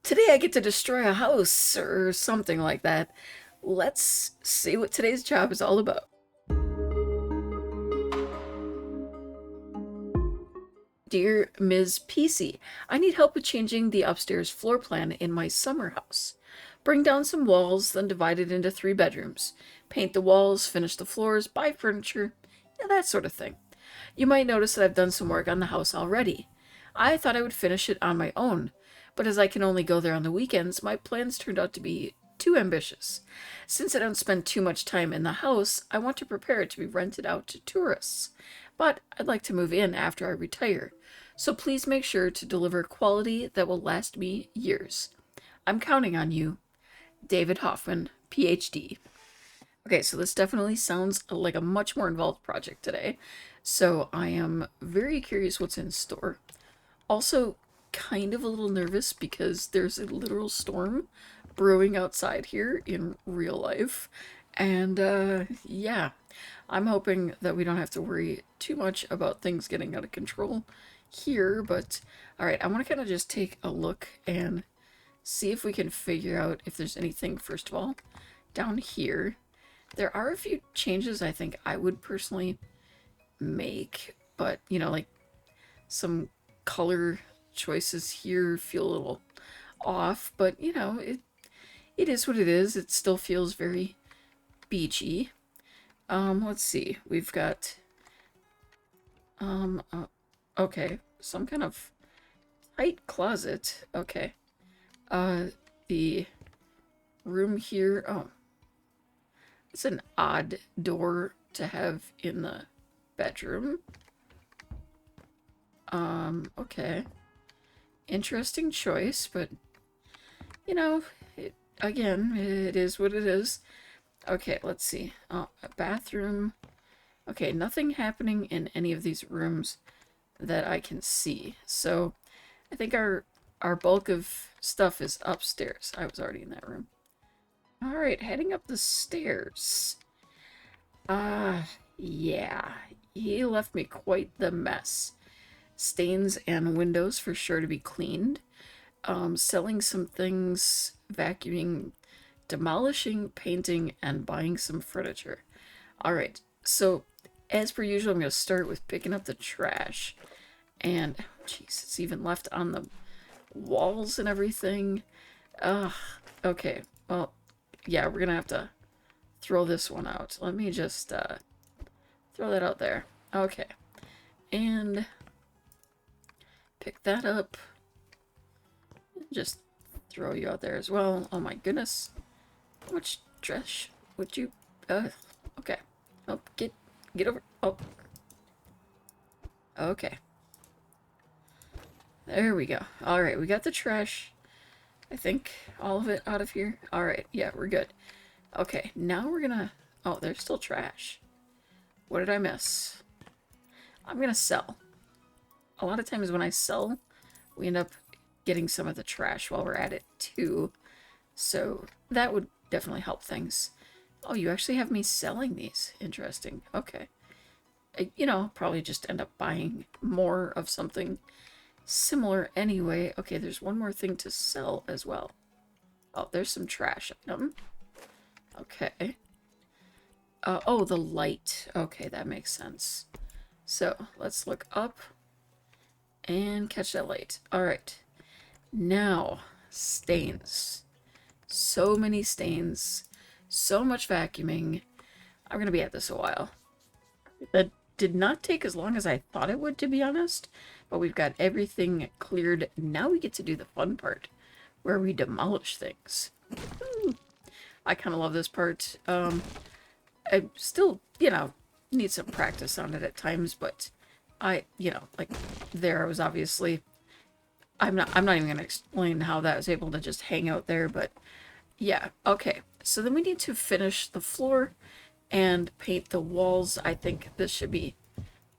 Today I get to destroy a house or something like that. Let's see what today's job is all about. Dear Ms. PC, I need help with changing the upstairs floor plan in my summer house. Bring down some walls, then divide it into 3 bedrooms. Paint the walls, finish the floors, buy furniture, that sort of thing. You might notice that I've done some work on the house already. I thought I would finish it on my own, but as I can only go there on the weekends, my plans turned out to be too ambitious. Since I don't spend too much time in the house, I want to prepare it to be rented out to tourists. But I'd like to move in after I retire, so please make sure to deliver quality that will last me years. I'm counting on you, David Hoffman, PhD. Okay, so this definitely sounds like a much more involved project today, so I am very curious what's in store. Also, kind of a little nervous because there's a literal storm brewing outside here in real life. And yeah, I'm hoping that we don't have to worry too much about things getting out of control here. But all right, I want to kind of just take a look and see if we can figure out if there's anything, first of all, down here. There are a few changes I think I would personally make, but like some color choices here feel a little off, but it is what it is. It still feels very beachy. Let's see. We've got okay, some kind of tight closet. Okay. The room here. Oh, it's an odd door to have in the bedroom. Okay. Interesting choice, but again, it is what it is. Okay, let's see. Oh, a bathroom. Okay, nothing happening in any of these rooms that I can see. So I think our bulk of stuff is upstairs. I was already in that room. All right, heading up the stairs. Yeah, he left me quite the mess. Stains and windows for sure to be cleaned. Selling some things, vacuuming, demolishing, painting, and buying some furniture. All right, so as per usual, I'm going to start with picking up the trash. And, jeez, it's even left on the walls and everything. Okay, well, yeah, we're going to have to throw this one out. Let me just throw that out there. Okay, and pick that up. Just throw you out there as well. Oh my goodness. How much trash would you... okay. Oh, get over... Oh. Okay. There we go. Alright, we got the trash. I think all of it out of here. Alright, yeah, we're good. Okay, now we're gonna... Oh, there's still trash. What did I miss? I'm gonna sell. A lot of times when I sell, we end up getting some of the trash while we're at it too. So that would definitely help things. Oh, you actually have me selling these. Interesting. Okay. Probably just end up buying more of something similar anyway. Okay, there's one more thing to sell as well. Oh, there's some trash item. Okay. Oh, the light. Okay, that makes sense. So let's look up and catch that light. All right. Now, stains. So many stains. So much vacuuming. I'm going to be at this a while. That did not take as long as I thought it would, to be honest. But we've got everything cleared. Now we get to do the fun part, where we demolish things. Ooh. I kind of love this part. I still, need some practice on it at times, but like there I was obviously... I'm not even going to explain how that was able to just hang out there, but yeah, okay. So then we need to finish the floor and paint the walls. I think this should be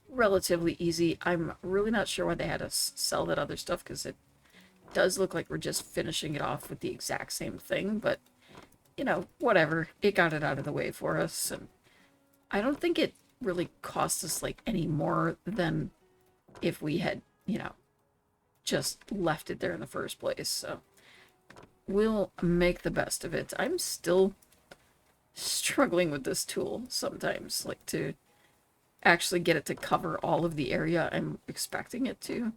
relatively easy. I'm really not sure why they had us sell that other stuff, because it does look like we're just finishing it off with the exact same thing, but whatever. It got it out of the way for us, and I don't think it really cost us like any more than if we had, just left it there in the first place. So we'll make the best of it. I'm still struggling with this tool sometimes, like to actually get it to cover all of the area I'm expecting it to.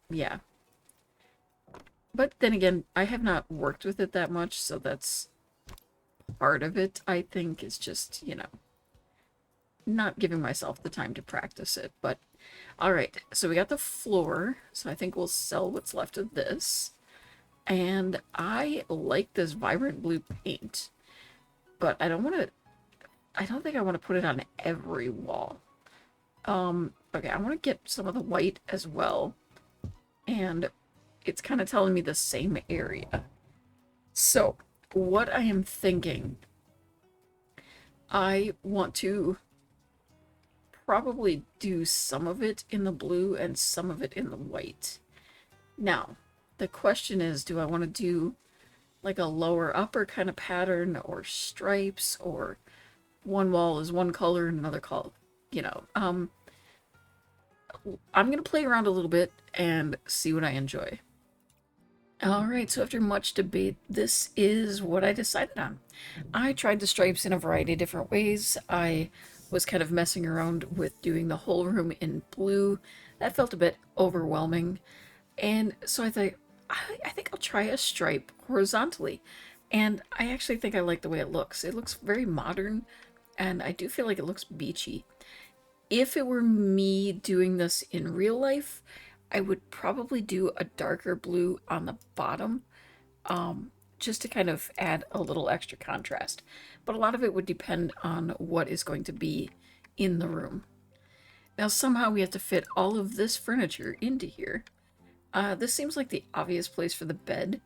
Yeah. But then again, I have not worked with it that much, so that's part of it, I think, is just, not giving myself the time to practice it. But, alright, so we got the floor, so I think we'll sell what's left of this. And I like this vibrant blue paint, but I don't think I want to put it on every wall. Okay, I want to get some of the white as well. And it's kind of telling me the same area. So, what I am thinking, I want to probably do some of it in the blue and some of it in the white. Now, the question is, do I want to do like a lower upper kind of pattern or stripes, or one wall is one color and another color, I'm going to play around a little bit and see what I enjoy. Alright, so after much debate, this is what I decided on. I tried the stripes in a variety of different ways. I was kind of messing around with doing the whole room in blue. That felt a bit overwhelming. And so I thought, I think I'll try a stripe horizontally. And I actually think I like the way it looks. It looks very modern, and I do feel like it looks beachy. If it were me doing this in real life, I would probably do a darker blue on the bottom, just to kind of add a little extra contrast. But a lot of it would depend on what is going to be in the room. Now, somehow we have to fit all of this furniture into here. This seems like the obvious place for the bed.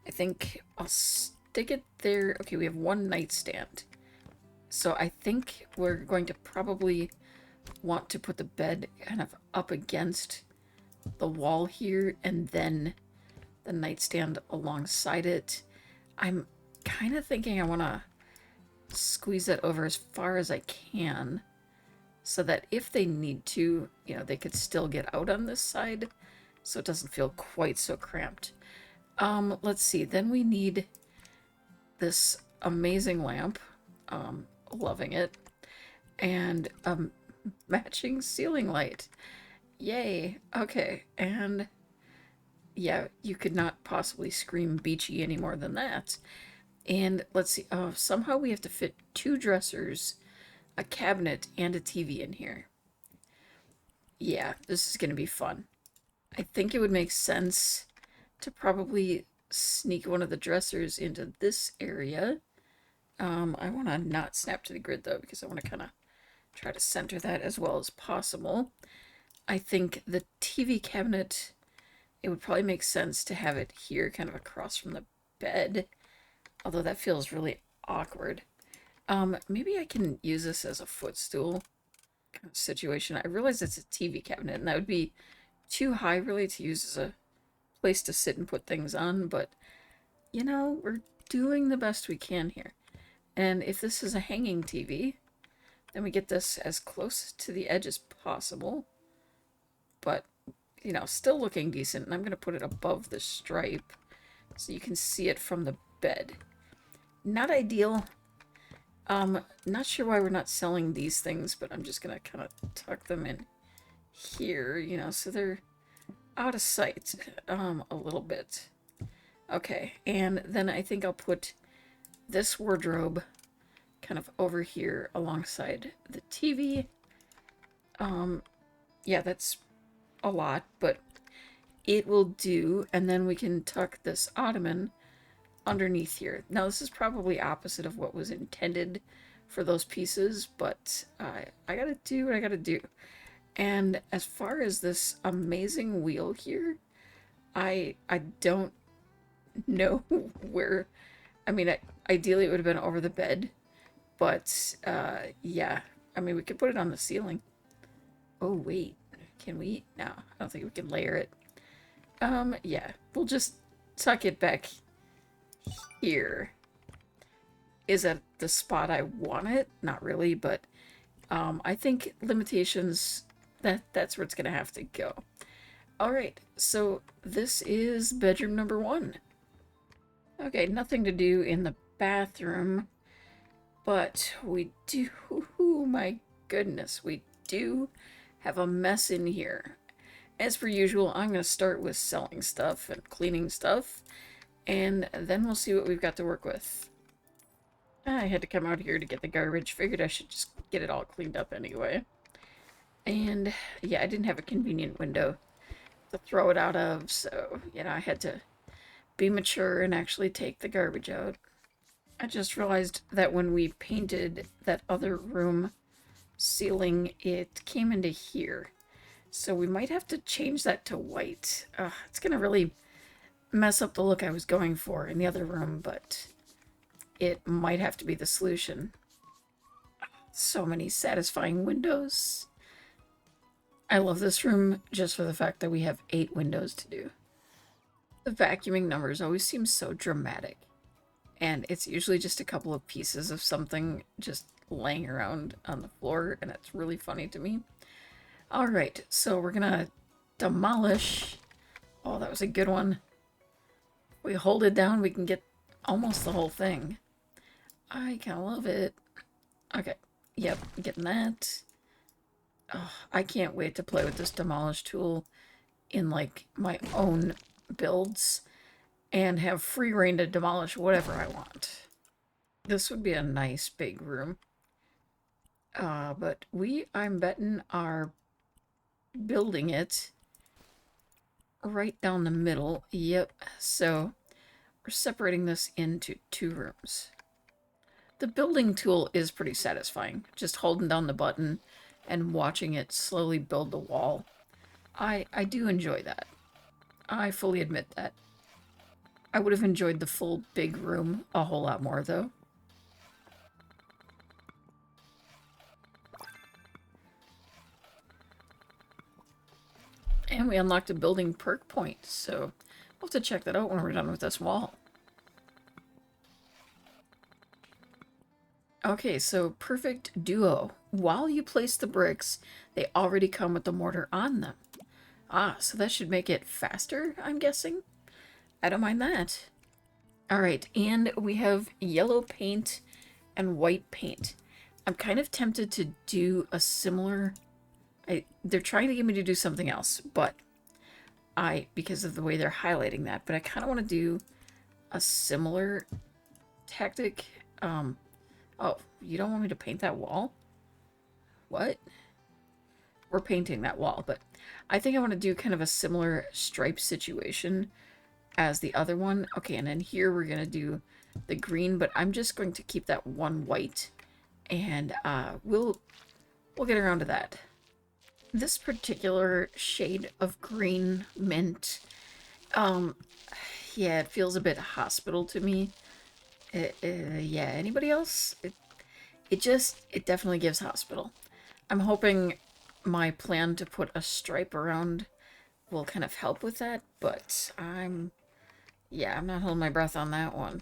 I think I'll stick it there. Okay, we have one nightstand. So I think we're going to probably want to put the bed kind of up against the wall here, and then the nightstand alongside it. I'm kind of thinking I want to squeeze that over as far as I can, so that if they need to, they could still get out on this side, so it doesn't feel quite so cramped. Let's see, then we need this amazing lamp, loving it, and a matching ceiling light. Yay. Okay, and yeah, you could not possibly scream beachy any more than that. And let's see, somehow we have to fit 2 dressers, a cabinet, and a TV in here. Yeah, this is going to be fun. I think it would make sense to probably sneak one of the dressers into this area. I want to not snap to the grid, though, because I want to kind of try to center that as well as possible. I think the TV cabinet, it would probably make sense to have it here, kind of across from the bed, although that feels really awkward. Maybe I can use this as a footstool kind of situation. I realize it's a TV cabinet, and that would be too high, really, to use as a place to sit and put things on, but, we're doing the best we can here. And if this is a hanging TV, then we get this as close to the edge as possible, but, still looking decent. And I'm going to put it above the stripe so you can see it from the bed. Not ideal. Not sure why we're not selling these things, but I'm just going to kind of tuck them in here, so they're out of sight a little bit. Okay, and then I think I'll put this wardrobe kind of over here alongside the TV. Yeah, that's a lot, but it will do. And then we can tuck this ottoman underneath here. Now, this is probably opposite of what was intended for those pieces, but I gotta do what I gotta do. And as far as this amazing wheel here, I don't know where. I mean, ideally it would have been over the bed, but yeah. I mean, we could put it on the ceiling. Oh, wait. Can we? No, I don't think we can layer it. Yeah. We'll just tuck it back here. Is that the spot I want it? Not really, but I think limitations, that's where it's going to have to go. All right, so this is bedroom number 1. Okay, nothing to do in the bathroom, but we do, oh my goodness, we do have a mess in here. As per usual, I'm going to start with selling stuff and cleaning stuff, and then we'll see what we've got to work with. I had to come out here to get the garbage. Figured I should just get it all cleaned up anyway. And yeah, I didn't have a convenient window to throw it out of, so, I had to be mature and actually take the garbage out. I just realized that when we painted that other room ceiling, it came into here. So we might have to change that to white. It's gonna really mess up the look I was going for in the other room, but it might have to be the solution. So many satisfying windows. I love this room just for the fact that we have 8 windows to do. The vacuuming numbers always seem so dramatic. And it's usually just a couple of pieces of something just laying around on the floor, and it's really funny to me. Alright, so we're gonna demolish. Oh, that was a good one. If we hold it down, we can get almost the whole thing. I kinda love it. Okay, yep, getting that. Oh, I can't wait to play with this demolish tool in, like, my own builds and have free reign to demolish whatever I want. This would be a nice big room. But I'm betting, are building it right down the middle. Yep, so we're separating this into 2 rooms. The building tool is pretty satisfying, just holding down the button and watching it slowly build the wall. I do enjoy that. I fully admit that. I would have enjoyed the full big room a whole lot more, though. And we unlocked a building perk point, so we'll have to check that out when we're done with this wall. Okay, so perfect duo. While you place the bricks, they already come with the mortar on them. So that should make it faster, I'm guessing? I don't mind that. Alright, and we have yellow paint and white paint. I'm kind of tempted to do a similar... they're trying to get me to do something else, but because of the way they're highlighting that, but I kind of want to do a similar tactic. Oh, you don't want me to paint that wall? What? We're painting that wall, but I think I want to do kind of a similar stripe situation as the other one. Okay, and then here we're going to do the green, but I'm just going to keep that one white, and we'll get around to that. This particular shade of green mint, yeah, it feels a bit hospital to me. Yeah, anybody else? It definitely gives hospital. I'm hoping my plan to put a stripe around will kind of help with that, but I'm not holding my breath on that one.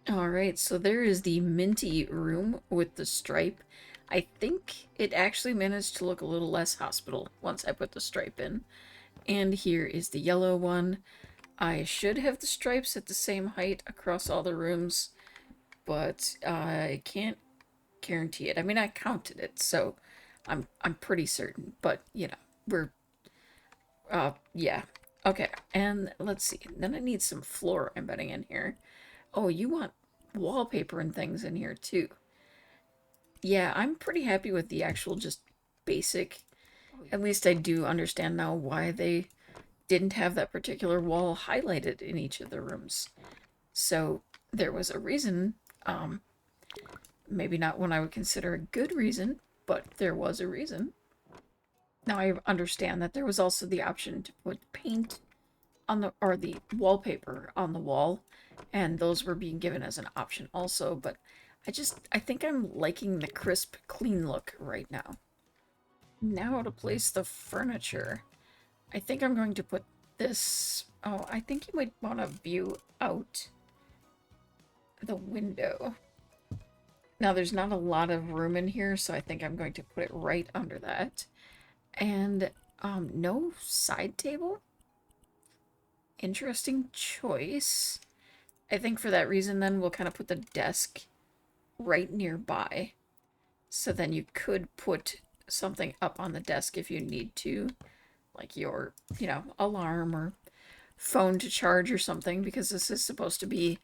Alright, so there is the minty room with the stripe. I think it actually managed to look a little less hospital once I put the stripe in. And here is the yellow one. I should have the stripes at the same height across all the rooms, but I can't guarantee it. I mean, I counted it, so I'm pretty certain, but we're yeah. Okay, and let's see. Then I need some floor embedding in here. Oh, you want wallpaper and things in here too. Yeah, I'm pretty happy with the actual just basic. At least I do understand now why they didn't have that particular wall highlighted in each of the rooms. So there was a reason, maybe not one I would consider a good reason, but there was a reason. Now I understand that there was also the option to put paint on the wallpaper on the wall, and those were being given as an option also, but I think I'm liking the crisp, clean look right now. Now to place the furniture. I think I'm going to put this... Oh, I think you might want to view out the window. Now, there's not a lot of room in here, so I think I'm going to put it right under that. And, no side table? Interesting choice. I think for that reason, then we'll kind of put the desk right nearby. So then you could put something up on the desk if you need to, like your, alarm or phone to charge or something, because this is supposed to be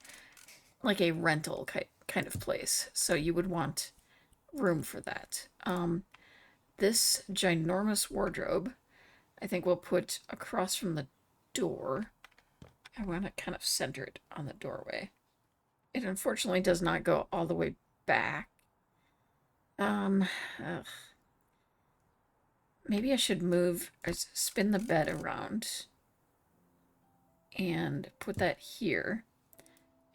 like a rental kind of place. So you would want room for that. This ginormous wardrobe, I think we'll put across from the door. I want to kind of center it on the doorway. It unfortunately does not go all the way back. Ugh. Maybe I should move or spin the bed around and put that here.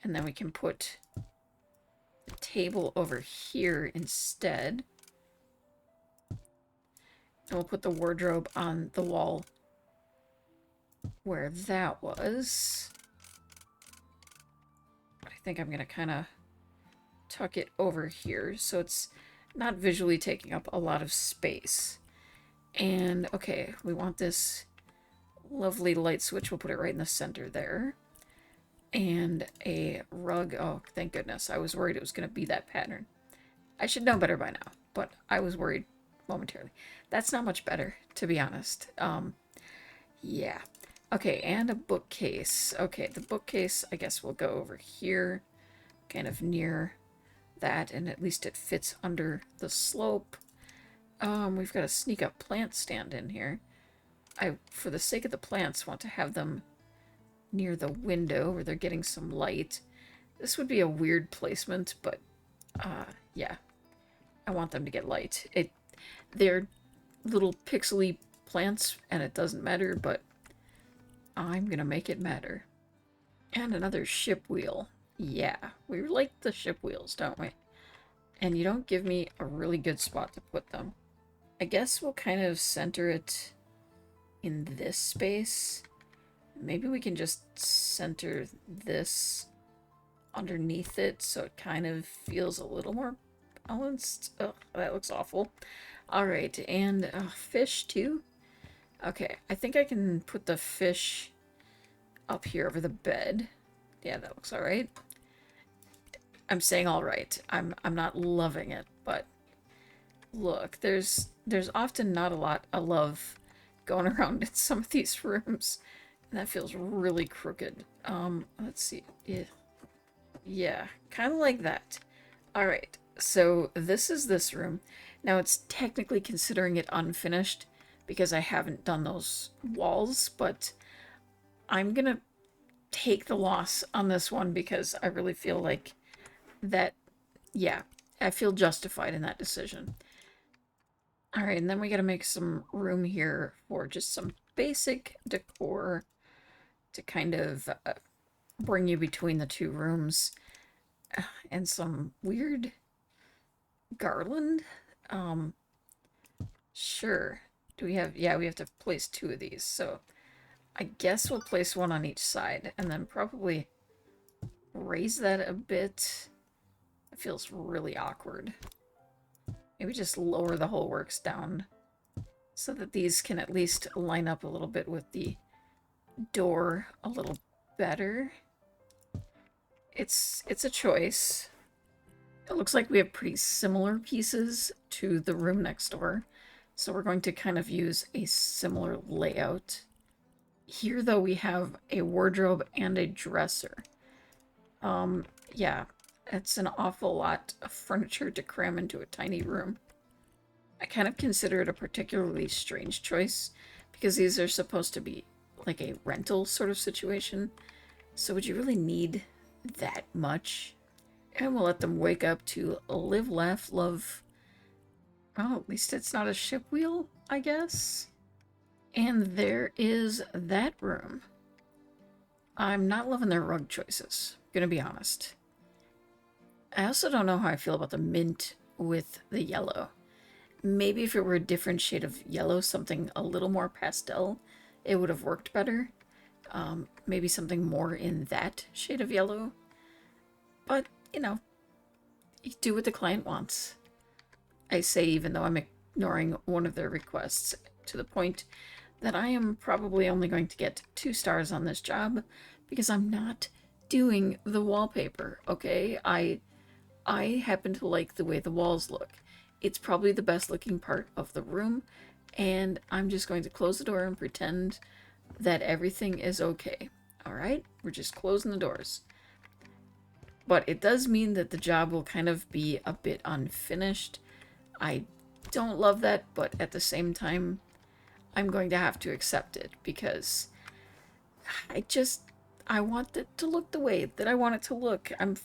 And then we can put the table over here instead. And we'll put the wardrobe on the wall where that was. I think I'm going to kind of tuck it over here so it's not visually taking up a lot of space. And, okay, we want this lovely light switch. We'll put it right in the center there. And a rug. Oh, thank goodness. I was worried it was going to be that pattern. I should know better by now, but I was worried momentarily. That's not much better, to be honest. Yeah. Okay, and a bookcase. Okay, the bookcase, I guess we'll go over here, kind of near that, and at least it fits under the slope. We've got a sneak up plant stand in here. I, for the sake of the plants, want to have them near the window where they're getting some light. This would be a weird placement, but yeah, I want them to get light. They're little pixely plants, and it doesn't matter, but I'm gonna make it matter. And another ship wheel. Yeah, we like the ship wheels, don't we? And you don't give me a really good spot to put them. I guess we'll kind of center it in this space. Maybe we can just center this underneath it so it kind of feels a little more balanced. Ugh, that looks awful. Alright, and fish too? Okay, I think I can put the fish up here over the bed. Yeah, that looks alright. I'm saying alright. I'm not loving it, but look, there's often not a lot of love going around in some of these rooms. And that feels really crooked. Let's see. Yeah, kind of like that. Alright, so this is this room. Now it's technically considering it unfinished because I haven't done those walls, but I'm gonna take the loss on this one because I really feel like that, yeah, I feel justified in that decision. Alright, and then we gotta make some room here for just some basic decor to kind of bring you between the two rooms. And some weird garland. Sure. Do we have... Yeah, we have to place two of these. So I guess we'll place one on each side and then probably raise that a bit. It feels really awkward. Maybe just lower the whole works down so that these can at least line up a little bit with the door a little better. It's a choice. It looks like we have pretty similar pieces to the room next door, so we're going to kind of use a similar layout. Here, though, we have a wardrobe and a dresser. Yeah, it's an awful lot of furniture to cram into a tiny room. I kind of consider it a particularly strange choice, because these are supposed to be like a rental sort of situation. So would you really need that much? And we'll let them wake up to live, laugh, love. Oh, at least it's not a ship wheel, I guess. And there is that room. I'm not loving their rug choices, gonna be honest. I also don't know how I feel about the mint with the yellow. Maybe if it were a different shade of yellow, something a little more pastel, it would have worked better. Maybe something more in that shade of yellow. But, you know, you do what the client wants. I say, even though I'm ignoring one of their requests, to the point that I am probably only going to get 2 stars on this job because I'm not doing the wallpaper, okay? I happen to like the way the walls look. It's probably the best looking part of the room, and I'm just going to close the door and pretend that everything is okay. All right? We're just closing the doors. But it does mean that the job will kind of be a bit unfinished. I don't love that, but at the same time, I'm going to have to accept it because I just I want it to look the way that I want it to look. I'm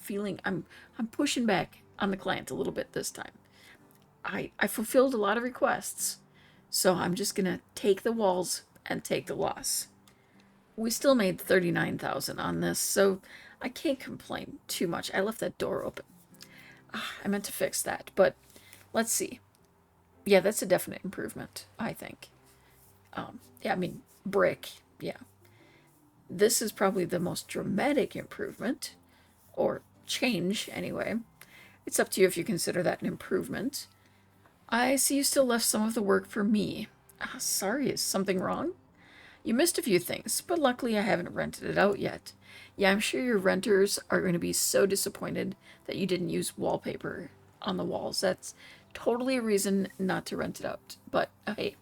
pushing back on the client a little bit this time. I fulfilled a lot of requests, so I'm just gonna take the walls and take the loss. We still made 39,000 on this, so I can't complain too much. I left that door open. I meant to fix that, but let's see. Yeah, that's a definite improvement, I think. Yeah, I mean, brick, yeah. This is probably the most dramatic improvement, or change anyway. It's up to you if you consider that an improvement. I see you still left some of the work for me. Sorry, is something wrong? You missed a few things, but luckily I haven't rented it out yet. Yeah, I'm sure your renters are going to be so disappointed that you didn't use wallpaper on the walls. That's totally a reason not to rent it out. But hey,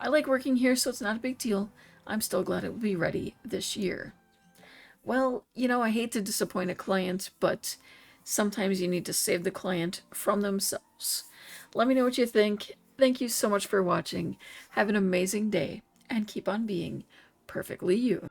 I like working here, so it's not a big deal. I'm still glad it will be ready this year. Well, I hate to disappoint a client, but sometimes you need to save the client from themselves. Let me know what you think. Thank you so much for watching. Have an amazing day, and keep on being perfectly you.